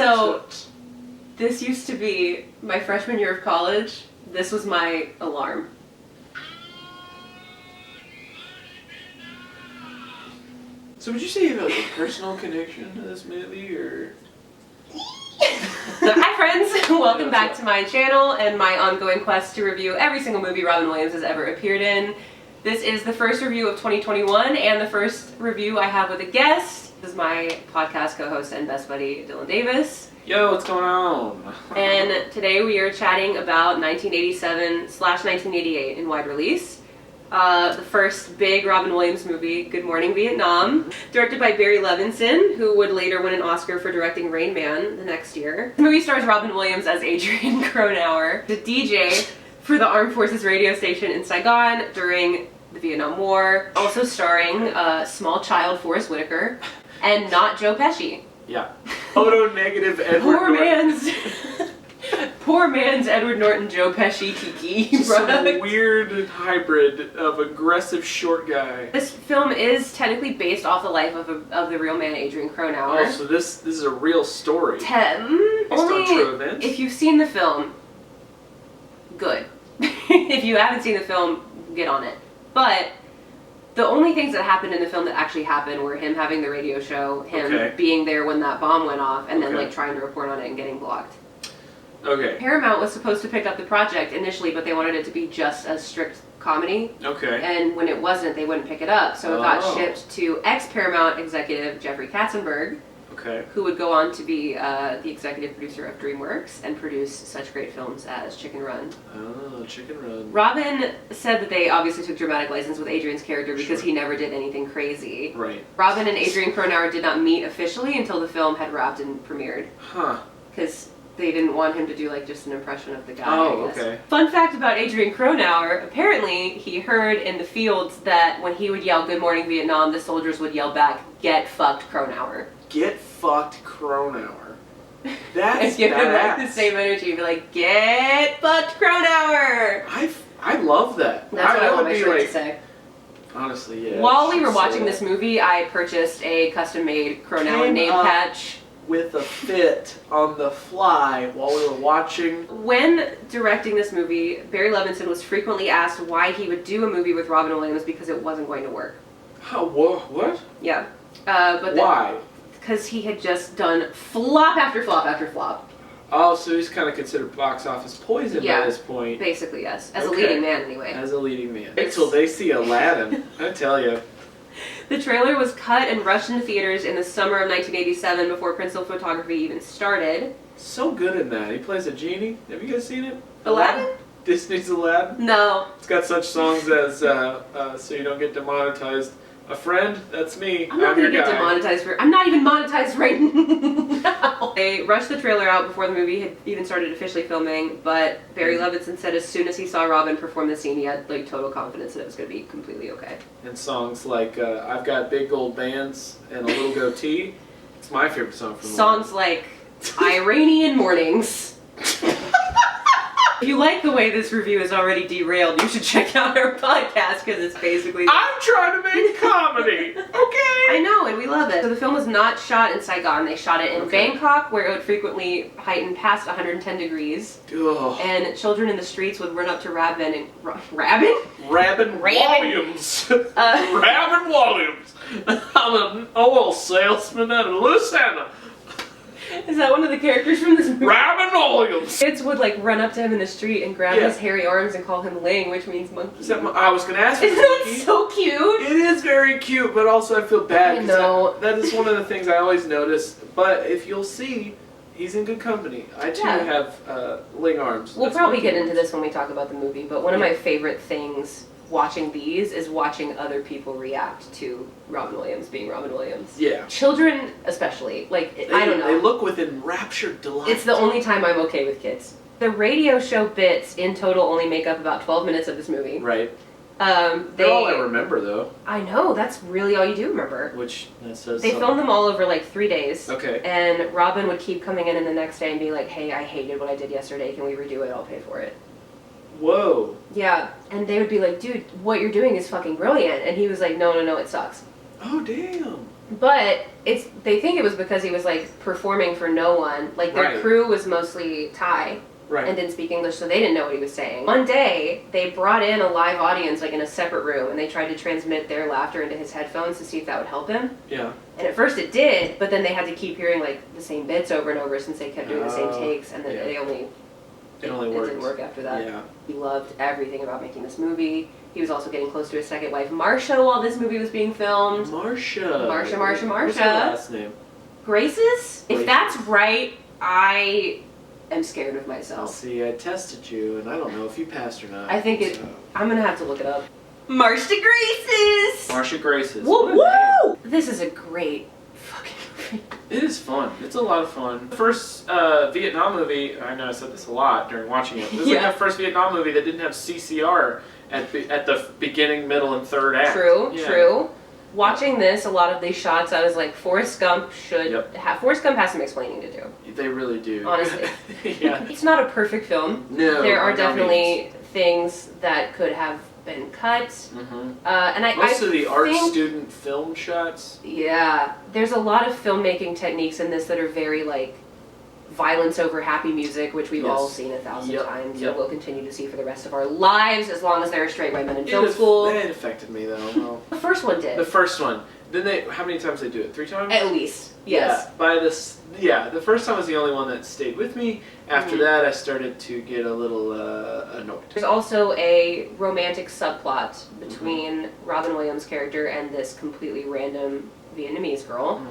So, this used to be my freshman year of college. This was my alarm. So would you say you have like a personal connection to this movie, or? Hi friends, welcome back to my channel and my ongoing quest to review every single movie Robin Williams has ever appeared in. This is the first review of 2021 and the first review I have with a guest. This is my podcast co-host and best buddy, Dillon Davis. Yo, what's going on? And today we are chatting about 1987/1988 in wide release. The first big Robin Williams movie, Good Morning, Vietnam, directed by Barry Levinson, who would later win an Oscar for directing Rain Man the next year. The movie stars Robin Williams as Adrian Cronauer, the DJ for the Armed Forces radio station in Saigon during the Vietnam War, also starring small child Forrest Whitaker, and not Joe Pesci. Yeah. Photo-negative Edward Norton. Poor man's Edward Norton, Joe Pesci, Kiki. Some weird hybrid of aggressive short guy. This film is technically based off the life of the real man Adrian Cronauer. Oh, so this is a real story. Based on true events? If you've seen the film, good. If you haven't seen the film, get on it. But the only things that happened in the film that actually happened were him having the radio show, him being there when that bomb went off, and then like trying to report on it and getting blocked. Okay. Paramount was supposed to pick up the project initially, but they wanted it to be just a strict comedy. Okay. And when it wasn't, they wouldn't pick it up. So it got shipped to ex-Paramount executive Jeffrey Katzenberg, who would go on to be the executive producer of DreamWorks and produce such great films as Chicken Run. Oh, Chicken Run. Robin said that they obviously took dramatic license with Adrian's character because he never did anything crazy. Right. Robin and Adrian Cronauer did not meet officially until the film had wrapped and premiered. Huh. Because they didn't want him to do like just an impression of the guy. Oh, I guess. okay. Fun fact about Adrian Cronauer, apparently he heard in the fields that when he would yell Good Morning Vietnam, the soldiers would yell back, Get fucked Cronauer. Get fucked Cronauer. That's and give him like the same energy, be like, Get fucked Cronauer! I love that. That's what I want my shirt to say. Honestly, yeah. While we were watching this movie, I purchased a custom-made Cronauer name patch. With a fit on the fly while we were watching. When directing this movie, Barry Levinson was frequently asked why he would do a movie with Robin Williams because it wasn't going to work. What? Yeah. But why? Because he had just done flop after flop after flop. Oh, so he's kind of considered box office poison by this point. Basically, yes. As a leading man, anyway. As a leading man. Until they see Aladdin, I tell you. The trailer was cut and rushed into theaters in the summer of 1987 before principal photography even started. So good in that. He plays a genie. Have you guys seen it? Aladdin? Disney's Aladdin? No. It's got such songs as So You Don't Get Demonetized. A Friend, that's me. I'm not going to get demonetized I'm not even monetized right now. They rushed the trailer out before the movie had even started officially filming, but Barry Levinson said as soon as he saw Robin perform the scene, he had like total confidence that it was going to be completely okay. And songs like I've Got Big Gold Bands and A Little Goatee. It's my favorite song from the songs like Iranian Mornings. If you like the way this review is already derailed, you should check out our podcast because it's basically... I'm trying to make comedy, okay? I know, and we love it. So the film was not shot in Saigon. They shot it in Bangkok, where it would frequently heighten past 110 degrees. Ugh. And children in the streets would run up to Rabin Williams. Rabin Williams. I'm an oil salesman at Louisiana. Is that one of the characters from this movie? Rabin Williams! Kids would like run up to him in the street and grab his hairy arms and call him Ling, which means monkey. I was going to ask Isn't that so cute? It is very cute, but also I feel bad. I know. That is one of the things I always notice. But if you'll see, he's in good company. I too have Ling arms. We'll probably get into this when we talk about the movie, but one of my favorite things watching these is watching other people react to Robin Williams being Robin Williams. Yeah. Children especially. Like, I don't know. They look with enraptured delight. It's the only time I'm okay with kids. The radio show bits in total only make up about 12 minutes of this movie. Right. They're all I remember, though. I know, that's really all you do remember. Which, that says They filmed them all over like 3 days. Okay. And Robin would keep coming in the next day and be like, hey, I hated what I did yesterday, can we redo it, I'll pay for it. Whoa. Yeah, and they would be like, dude, what you're doing is fucking brilliant. And he was like, no, it sucks. Oh, damn. But they think it was because he was like performing for no one. Like their crew was mostly Thai and didn't speak English, so they didn't know what he was saying. One day they brought in a live audience like in a separate room, and they tried to transmit their laughter into his headphones to see if that would help him. Yeah. And at first it did, but then they had to keep hearing like the same bits over and over since they kept doing the same takes, and then it didn't work after that. Yeah. He loved everything about making this movie. He was also getting close to his second wife, Marsha, while this movie was being filmed. Marsha. What's her last name? Graces? If that's right, I am scared of myself. See, I tested you, and I don't know if you passed or not. I think I'm gonna have to look it up. Marsha Graces! Marsha Graces. Woo woo! This is a great fucking movie. It is fun. It's a lot of fun. The first Vietnam movie, I know I said this a lot during watching it. This is like the first Vietnam movie that didn't have CCR at the beginning, middle, and third act. True. Watching this, a lot of these shots, I was like, Forrest Gump Forrest Gump has some explaining to do. They really do. Honestly. Yeah. It's not a perfect film. No. There are definitely things that could have been cut. Mm-hmm. And Most of the art student film shots. Yeah. There's a lot of filmmaking techniques in this that are very like violence over happy music, which we've all seen 1,000 times and will continue to see for the rest of our lives as long as there are straight white men in film school. It affected me though. Well, the first one did. The first one. Then how many times they do it? 3 times? At least. Yes. Yeah, the first time was the only one that stayed with me. After that, I started to get a little annoyed. There's also a romantic subplot between Robin Williams' character and this completely random Vietnamese girl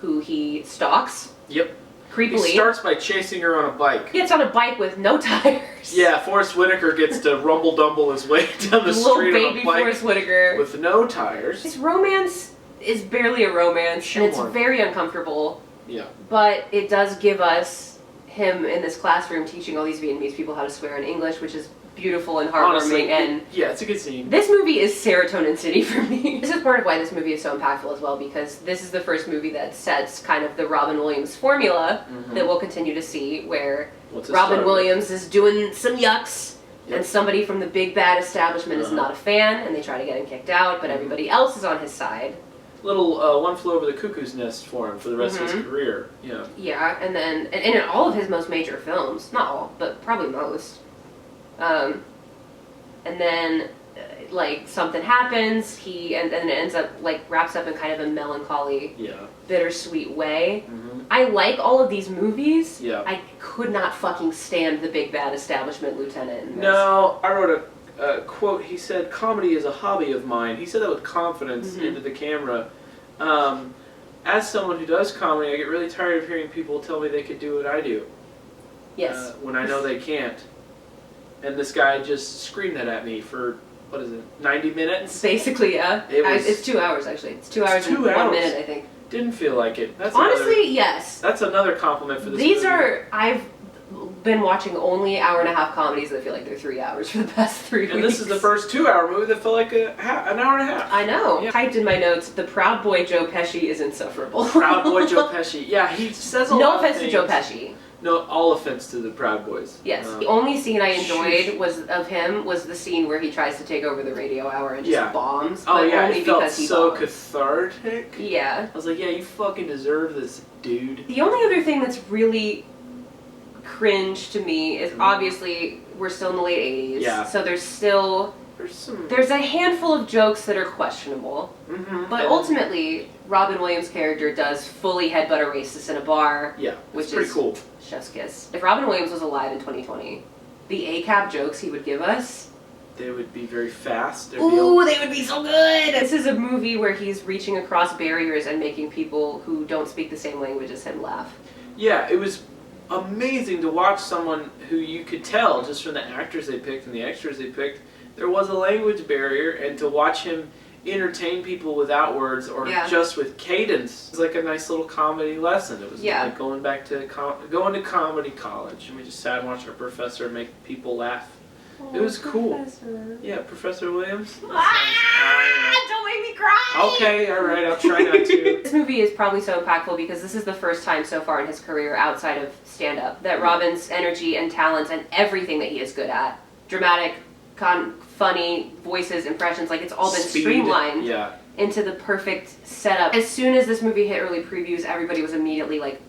who he stalks. Yep. Creepily. He starts by chasing her on a bike. He gets on a bike with no tires. Yeah, Forrest Whitaker gets to rumble-dumble his way down the street on a bike. Little baby Forrest Whitaker. With no tires. This romance is barely a romance, and it's very uncomfortable. Yeah. But it does give us him in this classroom teaching all these Vietnamese people how to swear in English, which is beautiful and heartwarming. Honestly, and yeah, it's a good scene. This movie is Serotonin City for me. This is part of why this movie is so impactful as well, because this is the first movie that sets kind of the Robin Williams formula that we'll continue to see, where Robin Williams is doing some yucks, and somebody from the big bad establishment is not a fan, and they try to get him kicked out, but everybody else is on his side. Little One Flew Over the Cuckoo's Nest for him for the rest of his career. Yeah. Yeah, and then and in all of his most major films, not all, but probably most. And then like something happens, and then it ends up like wraps up in kind of a melancholy, bittersweet way. I like all of these movies. Yeah. I could not fucking stand the big bad establishment lieutenant in this. No, I wrote a quote. He said, "Comedy is a hobby of mine." He said that with confidence into the camera. As someone who does comedy, I get really tired of hearing people tell me they could do what I do. Yes. When I know they can't. And this guy just screamed that at me for, 90 minutes? Basically, yeah. It's 2 hours, actually. It's 2 hours and 1 minute, I think. Didn't feel like it. Honestly, yes. That's another compliment for this movie. I've been watching only hour-and-a-half comedies that feel like they're 3 hours for the past 3 weeks. And this is the first 2-hour movie that felt like an hour and a half. I know. Yeah. Typed in my notes, the Proud Boy Joe Pesci is insufferable. Proud Boy Joe Pesci. Yeah, he says a lot No of offense things. to Joe Pesci. No, all offense to the Proud Boys. Yes. The only scene I enjoyed was the scene where he tries to take over the radio hour and just bombs. Oh but yeah, only it felt because he so bombs. cathartic. Yeah. I was like, yeah, you fucking deserve this, dude. The only other thing that's really cringe to me is obviously we're still in the late 80s. Yeah. So there's a handful of jokes that are questionable. But ultimately, Robin Williams' character does fully headbutt a racist in a bar. Yeah, which pretty is cool. Chef's kiss. If Robin Williams was alive in 2020, the ACAB jokes he would give us, they would be very fast. They would be so good! This is a movie where he's reaching across barriers and making people who don't speak the same language as him laugh. Yeah, it was amazing to watch someone who you could tell just from the actors they picked and the extras they picked, there was a language barrier, and to watch him entertain people without words or just with cadence. It was like a nice little comedy lesson. It was like going back to going to comedy college, and we just sat and watched our professor make people laugh. It was cool. Yeah, Professor Williams. Don't make me cry! Okay, alright, I'll try not to. This movie is probably so impactful because this is the first time so far in his career outside of stand-up that Robin's energy and talent and everything that he is good at, dramatic, funny, voices, impressions, like it's all been streamlined into the perfect setup. As soon as this movie hit early previews, everybody was immediately like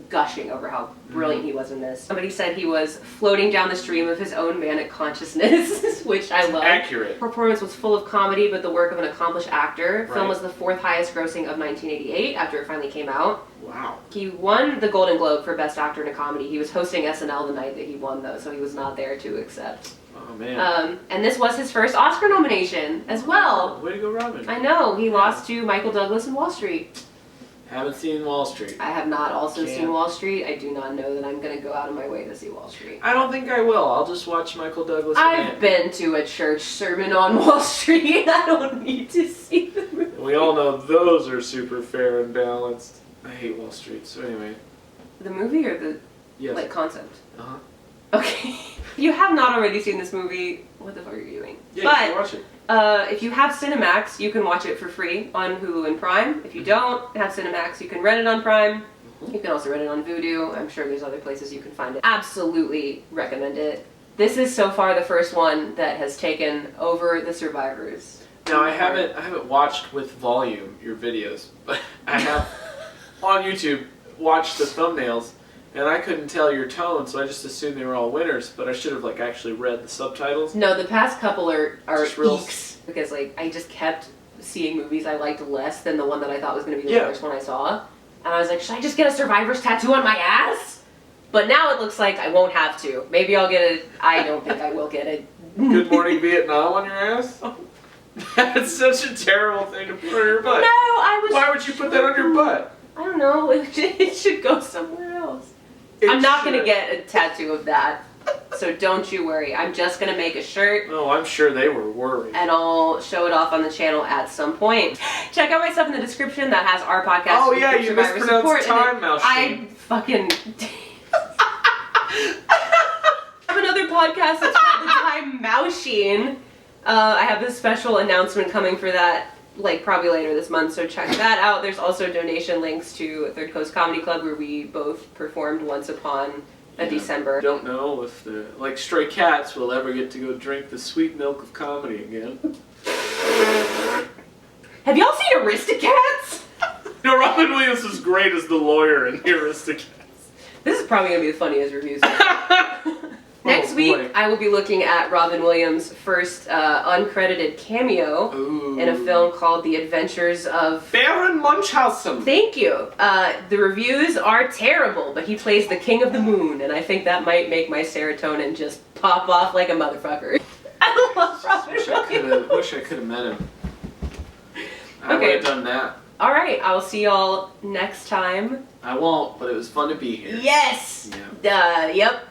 gushing over how brilliant he was in this. Somebody said he was floating down the stream of his own manic consciousness, which I love. Accurate. Performance was full of comedy, but the work of an accomplished actor. Right. Film was the 4th highest grossing of 1988 after it finally came out. Wow. He won the Golden Globe for Best Actor in a Comedy. He was hosting SNL the night that he won, though, so he was not there to accept. Oh, man. And this was his first Oscar nomination as well. Way to go, Robin. I know. He lost to Michael Douglas in Wall Street. Haven't seen Wall Street. I have not also Can't. seen Wall Street. I do not know that I'm going to go out of my way to see Wall Street. I don't think I will. I'll just watch Michael Douglas I've been to a church sermon on Wall Street. I don't need to see the movie. We all know those are super fair and balanced. I hate Wall Street, so anyway. The movie or the Yes. like concept? Uh-huh. Okay. If you have not already seen this movie, what the fuck are you doing? Yeah, But you should watch it. if you have Cinemax, you can watch it for free on Hulu and Prime. If you don't have Cinemax, you can rent it on Prime. You can also rent it on Vudu. I'm sure there's other places you can find it. Absolutely recommend it. This is so far the first one that has taken over the Survivors. Now I haven't watched with volume your videos, but I have on YouTube watched the thumbnails, and I couldn't tell your tone, so I just assumed they were all winners. But I should have like actually read the subtitles. No, the past couple are Just real- eeks because like I just kept seeing movies I liked less than the one that I thought was going to be the first one I saw, and I was like, should I just get a Survivors tattoo on my ass? But now it looks like I won't have to. Maybe I'll get it. I don't think I will get it. Good Morning Vietnam on your ass? That's such a terrible thing to put on your butt. No, I was. Why would you put that on your butt? I don't know. It should go somewhere else. It I'm not going to should. get a tattoo of that. So don't you worry. I'm just going to make a shirt Oh, I'm sure they were worried. and I'll show it off on the channel at some point. Check out my stuff in the description that has our podcast. Oh with yeah, Good you Survivor support mispronounced in it. time mouse. I fucking... I have another podcast that's called The Time Machine. I have a special announcement coming for that, like probably later this month, so check that out. There's also donation links to Third Coast Comedy Club where we both performed once upon a December. Don't know if the stray cats will ever get to go drink the sweet milk of comedy again. Have y'all seen Aristocats? No, Robin Williams is great as the lawyer in the Aristocats. This is probably going to be the funniest reviews. Next week, boy. I will be looking at Robin Williams' first uncredited cameo Ooh. in a film called The Adventures of... Baron Munchausen. Thank you. The reviews are terrible, but he plays the King of the Moon, and I think that might make my serotonin just pop off like a motherfucker. I love Robin Williams. Wish I could have met him. I would Okay. have done that. All right, I'll see y'all next time. I won't, but it was fun to be here. Yes! Yeah. Yep.